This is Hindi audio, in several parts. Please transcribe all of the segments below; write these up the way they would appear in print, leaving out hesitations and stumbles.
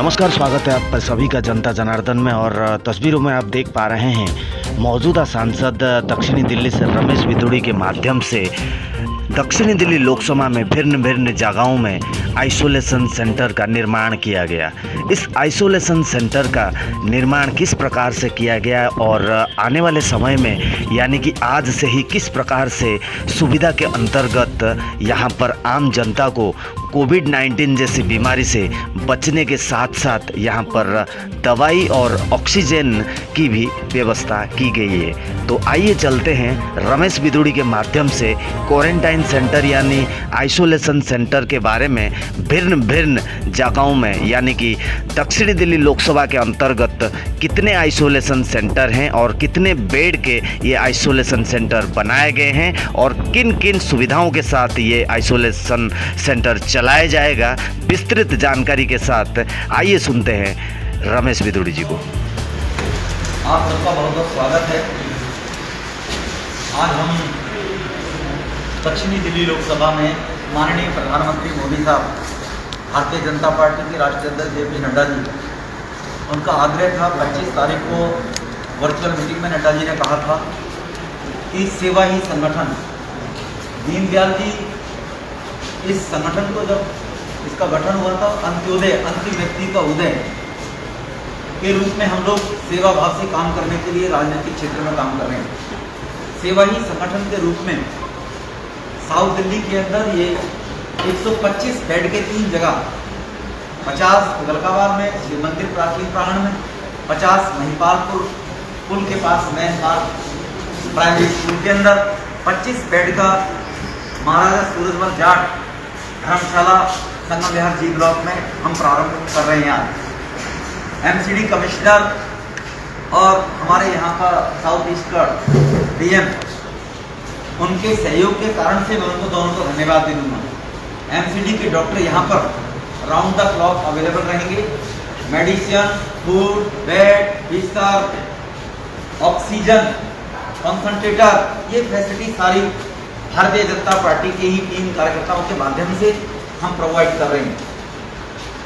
नमस्कार, स्वागत है आप सभी का जनता जनार्दन में। और तस्वीरों में आप देख पा रहे हैं मौजूदा सांसद दक्षिणी दिल्ली से रमेश बिधूड़ी के माध्यम से दक्षिणी दिल्ली लोकसभा में भिन्न भिन्न जगहों में आइसोलेशन सेंटर का निर्माण किया गया। इस आइसोलेशन सेंटर का निर्माण किस प्रकार से किया गया और आने वाले समय में यानी कि आज से ही किस प्रकार से सुविधा के अंतर्गत यहाँ पर आम जनता को कोविड-19 जैसी बीमारी से बचने के साथ साथ यहाँ पर दवाई और ऑक्सीजन की भी व्यवस्था की गई है। तो आइए चलते हैं रमेश बिधूड़ी के माध्यम से क्वारंटाइन सेंटर यानी आइसोलेशन सेंटर के बारे में भिन्न भिन्न जगहों में यानी कि दक्षिणी दिल्ली लोकसभा के अंतर्गत कितने आइसोलेशन सेंटर हैं और कितने बेड के ये आइसोलेशन सेंटर बनाए गए हैं और किन किन सुविधाओं के साथ ये आइसोलेशन सेंटर चलाया जाएगा, विस्तृत जानकारी के साथ आइए सुनते हैं रमेश बिधूड़ी जी को। आप सबका बहुत बहुत स्वागत है। आज हम दक्षिणी दिल्ली लोकसभा में माननीय प्रधानमंत्री मोदी साहब, भारतीय जनता पार्टी के राष्ट्रीय अध्यक्ष जेपी नड्डा जी, उनका आग्रह था 25 तारीख को वर्चुअल मीटिंग में नड्डा जी ने कहा था कि सेवा ही संगठन। दीनदयाल जी इस संगठन को जब इसका गठन हुआ था, अंत्योदय अंतिम व्यक्ति का उदय के रूप में हम लोग सेवा भाव से काम करने के लिए राजनीतिक क्षेत्र में काम कर रहे हैं। सेवा ही संगठन के रूप में साउथ दिल्ली के अंदर ये 125 बेड के 3 जगह, 50 गलकाबाद में शिव मंदिर प्राचीन प्रांगण में, 50 महिपालपुर पुल के पास मैन पार्क प्राइमरी स्कूल के अंदर, 25 बेड का महाराजा सूरजमल जाट धर्मशाला संगम विहार जी ब्लॉक में हम प्रारंभ कर रहे हैं। आज एमसीडी कमिश्नर और हमारे यहाँ का साउथ ईस्ट का डीएम, उनके सहयोग के कारण से मैं उनको दोनों को धन्यवाद दे दूँगा। एमसीडी के डॉक्टर यहाँ पर राउंड द क्लॉक अवेलेबल रहेंगे। मेडिसिन, फूड, बेड, बिस्तर, ऑक्सीजन, कॉन्सनट्रेटर, ये फैसिलिटी सारी भारतीय जनता पार्टी के ही 3 कार्यकर्ताओं के माध्यम से हम प्रोवाइड कर रहे हैं।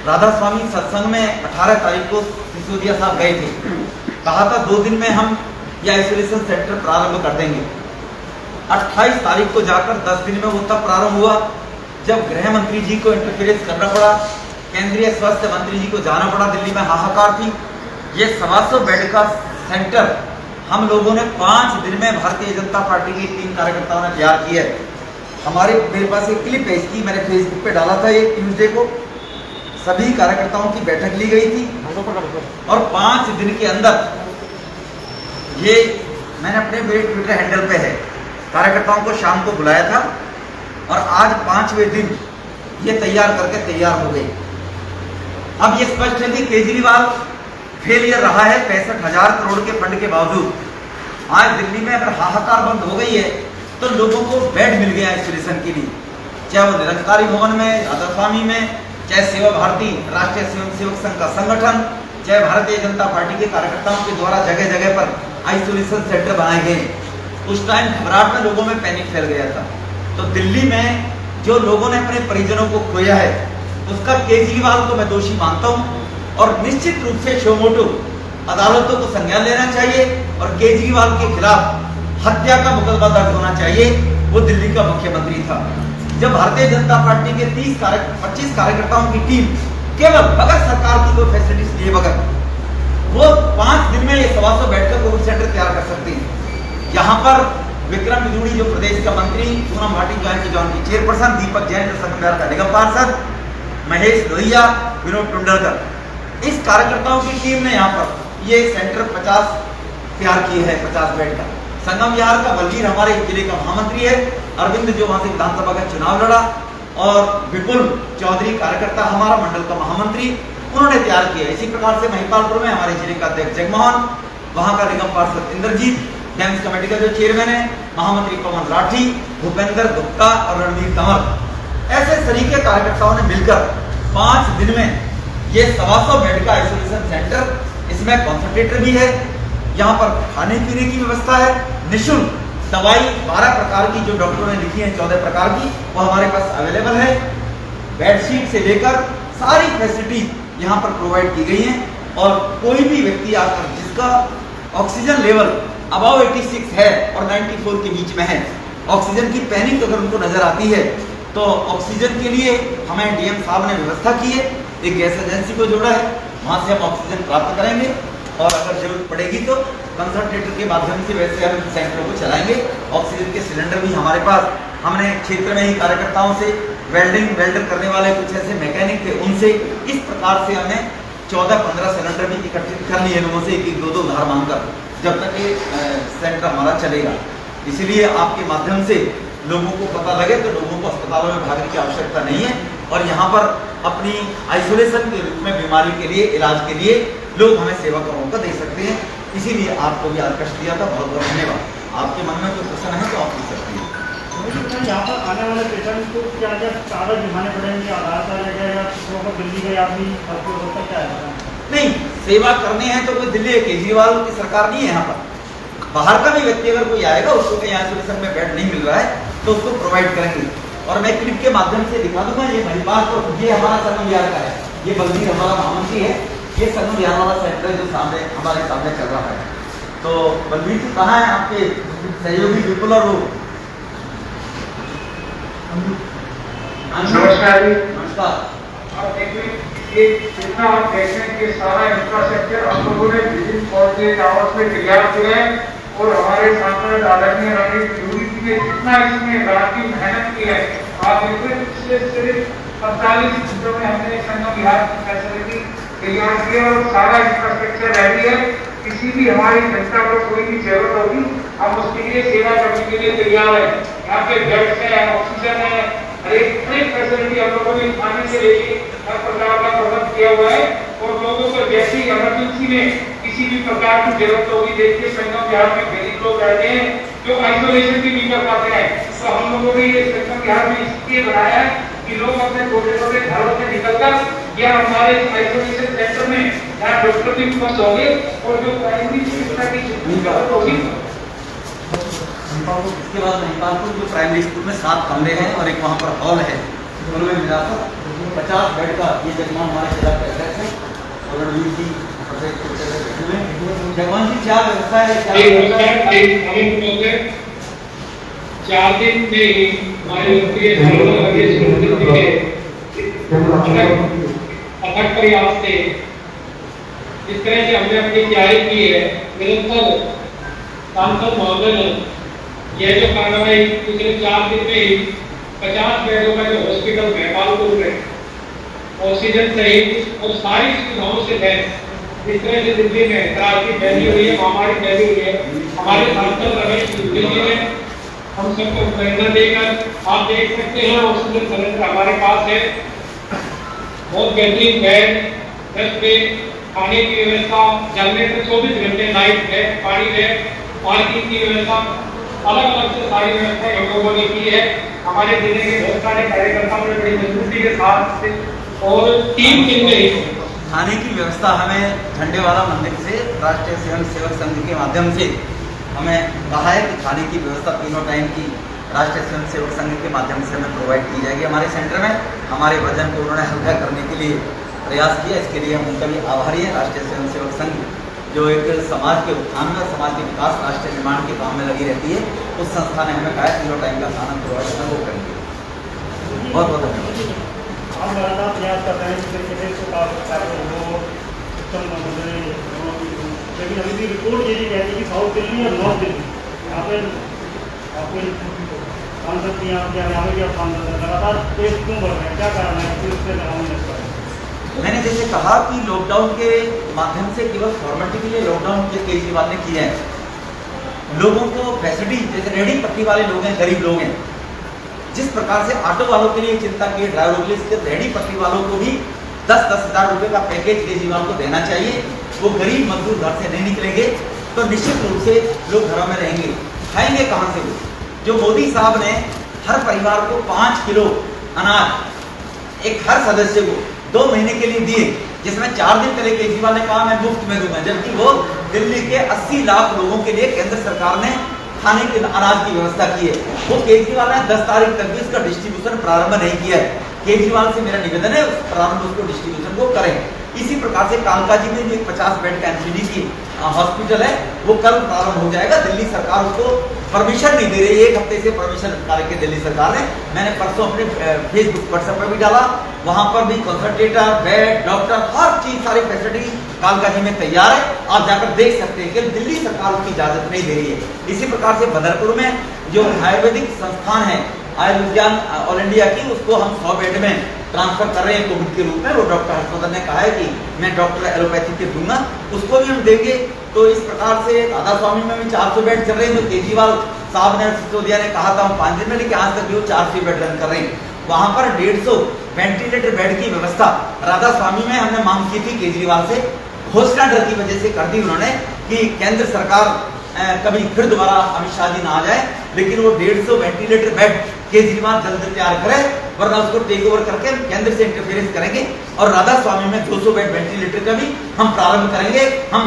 राधा स्वामी सत्संग में 18 तारीख को सिसोदिया साहब गए थे, कहा था 2 दिन में हम यह आइसोलेशन सेंटर प्रारंभ कर देंगे। 28 तारीख को जाकर 10 दिन में वो तब प्रारंभ हुआ जब गृह मंत्री जी को इंटरफेरेंस करना पड़ा, केंद्रीय स्वास्थ्य मंत्री जी को जाना पड़ा, दिल्ली में हाहाकार थी। ये 125 बेड का सेंटर हम लोगों ने 5 दिन में भारतीय जनता पार्टी के 3 कार्यकर्ताओं ने तैयार किया है। मेरे पास एक क्लिप है इसकी, मैंने फेसबुक पे डाला था। एक ट्यूसडे को सभी कार्यकर्ताओं की बैठक ली गई थी और 5 दिन के अंदर ये मैंने अपने मेरे ट्विटर हैंडल पे है, कार्यकर्ताओं को शाम को बुलाया था और आज 5वें दिन ये तैयार करके तैयार हो गई। अब ये स्पष्ट है कि केजरीवाल फेलियर रहा है 65,000 करोड़ के फंड के बावजूद। आज दिल्ली में अगर हाहाकार बंद हो गई है तो लोगों को बेड मिल गया आइसोलेशन के लिए, चाहे वो निरंकारी भवन में, राधा स्वामी में, चाहे सेवा भारती राष्ट्रीय स्वयंसेवक संघ का संगठन, चाहे भारतीय जनता पार्टी के कार्यकर्ताओं के द्वारा जगह जगह पर आइसोलेशन सेंटर बनाए गए। उस टाइम घबराहट में लोगों में पैनिक फैल गया था। तो दिल्ली में जो लोगों ने अपने परिजनों को खोया है उसका केजरीवाल को मैं दोषी मानता हूँ और निश्चित रूप से शोमोटो अदालतों को संज्ञान लेना चाहिए और केजरीवाल के खिलाफ हत्या का मुकदमा दर्ज होना चाहिए। वो दिल्ली का मुख्यमंत्री था। जब भारतीय जनता पार्टी के 25 कार्यकर्ताओं की टीम केवल बगैर सरकार की कोई फैसिलिटीज लिए बगैर वो 5 दिन में ये 125 बेड का कोविड सेंटर तैयार कर सकते हैं। यहाँ पर विक्रम बिधूड़ी जो प्रदेश का मंत्री, पूनम भाटी ज्वाइंट जोन की चेयरपर्सन, दीपक जैन जो संगम विहार का निगम पार्षद, महेश लोहिया, विनोद टुंडलकर, इस कार्यकर्ताओं की टीम ने यहाँ पर ये सेंटर 50 तैयार किए हैं, 50 बेड का। संगम विहार का बलवीर हमारे जिले का महामंत्री है, अरविंद जो वहां से विधानसभा का चुनाव लड़ा, और विपुल चौधरी कार्यकर्ता हमारा मंडल का महामंत्री, उन्होंने तैयार किया। इसी प्रकार से महिपालपुर में हमारे जिले का अध्यक्ष जगमोहन, वहां का निगम पार्षद इंद्रजीत, डैम्स कमेटी का जो चेयरमैन है महामंत्री पवन राठी, भूपेंद्र गुप्ता और रणवीर कंवर, ऐसे सरीके कार्यकर्ताओं ने मिलकर 5 दिन में ये 125 बेड का आइसोलेशन सेंटर, इसमें कॉन्सनट्रेटर भी है, यहाँ पर खाने पीने की व्यवस्था है, निःशुल्क दवाई 12 प्रकार की जो डॉक्टरों ने लिखी है, 14 प्रकार की, वो हमारे पास अवेलेबल है। बेडशीट से लेकर सारी फैसिलिटी यहाँ पर प्रोवाइड की गई हैं। और कोई भी व्यक्ति आकर जिसका ऑक्सीजन लेवल अबाव 86 है और 94 के बीच में है, ऑक्सीजन की पैनिक अगर उनको नजर आती है तो ऑक्सीजन के लिए हमें डीएम साहब ने व्यवस्था की है, एक गैस एजेंसी को जोड़ा है, वहाँ से हम ऑक्सीजन प्राप्त करेंगे और अगर जरूरत पड़ेगी तो कंसंट्रेटर के माध्यम से वैसे हम सेंटरों को चलाएंगे। ऑक्सीजन के सिलेंडर भी हमारे पास, हमने क्षेत्र में ही कार्यकर्ताओं से वेल्डर करने वाले कुछ ऐसे मैकेनिक थे, उनसे इस प्रकार से हमने 14-15 सिलेंडर भी इकट्ठित कर लिए लोगों से, एक 2-2 उधार मांगकर, जब तक ये सेंटर हमारा चलेगा। इसीलिए आपके माध्यम से लोगों को पता लगे तो लोगों को अस्पतालों में भागने की आवश्यकता नहीं है और यहाँ पर अपनी आइसोलेशन के रूप में बीमारी के लिए, इलाज के लिए लोग हमें सेवा का मौका दे सकते हैं। इसीलिए आपको भी आज कष्ट दिया था, बहुत बहुत धन्यवाद। आपके मन में कोई प्रश्न है तो आप पूछ सकते हैं। यहाँ पर आने वाले पेशेंट को क्या क्या कागज दिखाने पड़ेंगे, आधार कार्ड लगेगा या दिल्ली का आदमी क्या है? नहीं, सेवा करने हैं तो कोई दिल्ली केजरीवाल की सरकार नहीं है। यहाँ पर बाहर का भी व्यक्ति अगर कोई आएगा, उसको कहीं आइसोलेशन में बेड नहीं मिल रहा है तो उसको प्रोवाइड करेंगे। और मैं क्लिप के माध्यम से दिखा दूंगा, ये महिपाल तो ये हमारा संगम विहार का है, ये बलबीर हमारा महामंत्री है, ये संगम विहार वाला सेंटर जो सामने हमारे सामने चल रहा है। तो बलबीर जी कहाँ है आपके सहयोगी बिल्कुल? और वो नमस्कार जी। नमस्कार। आप देखिए ये जितना आप देख रहे हैं कि सारा इंफ्रास्ट्रक्चर हम लोगों ने विभिन्न 48 आवर्स में तैयार किया है और हमारे सांसद आदरणीय रणदीप गुलेरिया जी ने जितना इसमें रात की मेहनत की है, आप देखिए पिछले सिर्फ 45 घंटों में हमने संगम विहार की फैसिलिटी तैयार की है और सारा इंफ्रास्ट्रक्चर रेडी है। किसी भी हमारी जनता को कोई भी जरूरत होगी, हम उसके लिए सेवा करने के लिए तैयार है। यहाँ पे बेड्स है, ऑक्सीजन है, हर एक फैसिलिटी हम लोगों ने खाने से लेके हर प्रकार का प्रबंध किया हुआ है। और लोगों को जैसी इमरजेंसी में किसी भी प्रकार की जरूरत होगी, देखिए संगम विहार में गरीब लोग रहते हैं जो आइसोलेशन भी नहीं कर पाते हैं, तो हम लोगों ने ये संगम विहार में इसलिए बनाया है कि लोग अपने छोटे छोटे घरों से निकलकर या हमारे आइसोलेशन सेंटर में यहाँ डॉक्टर भी उपलब्ध होंगे और जो प्राइमरी चिकित्सा की जरूरत होगी। इसके बाद महिपालपुर जो प्राइमरी स्कूल में 7 कमरे हैं और एक वहाँ पर हॉल है, दोनों में मिलाकर 50 बेड का ये जगमान हमारे जिला के अध्यक्ष है और रणवीर जी जगमान जी क्या व्यवस्था है? 4 दिन में ही हमारे अथक प्रयास से इस तरह से हमने अपनी तैयारी की है। निरंतर सांसद महोदय ने यह जो कार्रवाई पिछले 4 दिन में ही 50 बेडों का जो हॉस्पिटल महिपालपुर में ऑक्सीजन सहित और सारी सुविधाओं से है, इस तरह से दिल्ली में क्रांति फैली हुई है, महामारी फैली हुई है। हमारे सांसद रमेश बिदुड़ी जी ने हम सबको प्रेरणा देकर आप देख सकते हैं ऑक्सीजन सिलेंडर हमारे पास है, बहुत बेहतरीन बेड, डस्टबिन, खाने की व्यवस्था, जनरेटर 24 घंटे लाइट है, पानी है, पार्किंग की व्यवस्था, अलग अलग से सारी व्यवस्था हम लोगों ने की है। हमारे जिले के बहुत सारे कार्यकर्ताओं ने बड़ी मजबूती के साथ और 3 दिन में खाने की व्यवस्था हमें झंडेवाला मंदिर से राष्ट्रीय स्वयं सेवक संघ के माध्यम से हमें कहा है कि खाने की व्यवस्था तीनों टाइम की राष्ट्रीय स्वयं सेवक संघ के माध्यम से हमें प्रोवाइड की जाएगी। हमारे सेंटर में हमारे वजन को उन्होंने हल्का करने के लिए प्रयास किया, इसके लिए हम उनका भी आभारी हैं। राष्ट्रीय स्वयं सेवक संघ जो एक समाज के उत्थान में, समाज के विकास, राष्ट्र निर्माण के काम में लगी रहती है, उस संस्था ने हमें कहा तीनों टाइम का खाना प्रोवाइड करना वो करेंगे। बहुत बहुत धन्यवाद। आप लगातार प्रयास कर रहे हैं कि तरीके से लेकिन अभी भी रिपोर्ट ये भी कहती है कि साउथ दिल्ली और नॉर्थ दिल्ली यहाँ पे आपको सांसद की यहाँ पे लगातार केस क्यों बढ़ रहे हैं, क्या कारण है? मैंने जैसे कहा कि लॉकडाउन के माध्यम से केवल फॉर्मेलिटी के लिए लॉकडाउन केजरीवाल ने किया है। लोगों को फैसिलिटी जैसे रेहड़ी पट्टी वाले लोग हैं, गरीब लोग हैं, जिस प्रकार से ऑटो वालों के लिए चिंता की, ड्राइवरों के लिए, रेहड़ी पट्टी वालों को भी 10-10 हज़ार रुपये का पैकेज केजरीवाल को देना चाहिए। वो गरीब मजदूर घर से नहीं निकलेंगे तो निश्चित रूप से लोग घरों में रहेंगे, खाएंगे कहाँ से? जो मोदी साहब ने हर परिवार को 5 किलो अनाज एक हर सदस्य को 2 महीने के लिए दिए, जिसमें 4 दिन पहले केजरीवाल ने कहा मैं मुफ्त में दूंगा, जबकि वो दिल्ली के 80 लाख लोगों के लिए केंद्र सरकार ने खाने के अनाज की व्यवस्था की है। वो केजरीवाल ने 10 तारीख तक भी इसका डिस्ट्रीब्यूशन प्रारंभ नहीं किया है। केजरीवाल से मेरा निवेदन है प्रारंभ उसको डिस्ट्रीब्यूशन को करें। इसी प्रकार से कालकाजी में जो 50 बेड का एमसीडी की हॉस्पिटल है वो कल प्रारंभ हो जाएगा। दिल्ली सरकार उसको परमिशन नहीं दे रही है, 1 हफ्ते से परमिशन निकाल के दिल्ली सरकार ने। मैंने परसों अपने फेसबुक व्हाट्सएप पर भी डाला, वहां पर भी कंसल्टेटर, बेड, डॉक्टर, हर चीज सारी फैसिलिटी कालकाजी में तैयार है। आप जाकर देख सकते हैं कि दिल्ली सरकार उसकी इजाजत नहीं दे रही है। इसी प्रकार से बदरपुर में जो आयुर्वेदिक संस्थान है आयुर्विज्ञान ऑल इंडिया की, उसको हम 100 बेड में ट्रांसफर कर रहे हैं कोविड के रूप में। वो डॉक्टर हर्षवर्धन ने कहा है कि मैं डॉक्टर एलोपैथी के दूंगा, उसको भी हम देंगे। तो इस प्रकार से राधा स्वामी में भी 400 बेड चल रहे हैं, जो केजरीवाल साहब ने सिसोदिया ने कहा था हम 5 दिन में, लेकिन आज तक भी वो 400 बेड रन कर रहे हैं। वहां पर 150 वेंटिलेटर बेड की व्यवस्था राधा स्वामी में हमने मांग की थी केजरीवाल से, घोषणा डर की वजह से कर दी उन्होंने कि केंद्र सरकार कभी फिर दोबारा अमित शाह जी ना आ जाए, लेकिन वो 150 वेंटिलेटर बेड केजरीवाल जल्द तैयार करे, वरना उसको टेक ओवर करके केंद्र से इंटरफेरेंस करेंगे। और राधा स्वामी में 200 बेड वेंटिलेटर का भी हम प्रारंभ करेंगे। हम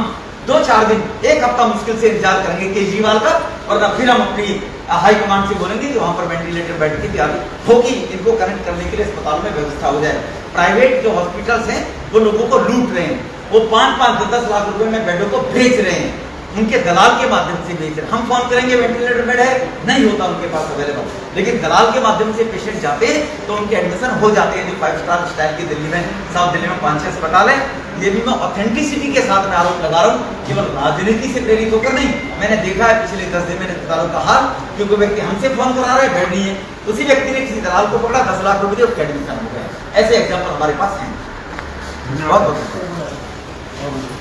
2-4 दिन, 1 हफ्ता मुश्किल से इंतजार करेंगे केजरीवाल का, वरना फिर हम अपनी हाईकमांड से बोलेंगे कि वहां पर वेंटिलेटर बेड की तैयारी होगी, इनको कनेक्ट करने के लिए अस्पताल में व्यवस्था हो जाए। प्राइवेट जो हॉस्पिटल्स हैं वो लोगों को लूट रहे हैं, वो 5-5, 10-10 लाख रुपए में बेडों को बेच रहे हैं, उनके दलाल के माध्यम से बेच रहे हैं। हम फोन करेंगे वेंटिलेटर बेड है, नहीं होता उनके पास अवेलेबल, लेकिन दलाल के माध्यम से पेशेंट जाते हैं तो उनके एडमिशन हो जाते हैं। जो 5 स्टार स्टाइल की दिल्ली में, साउथ दिल्ली में 5-6 अस्पताल है। ये भी मैं ऑथेंटिसिटी के साथ में आरोप लगा रहा हूँ, केवल राजनीति से प्रेरित होकर नहीं। मैंने देखा है पिछले 10 दिन में अस्पतालों का हाल, क्योंकि व्यक्ति हमसे फोन करा रहा है, बेड नहीं है, उसी व्यक्ति ने किसी दलाल को पकड़ा, 10 लाख रुपए दिए, उसका एडमिशन हो गया। ऐसे एग्जाम्पल हमारे पास हैं। बहुत बहुत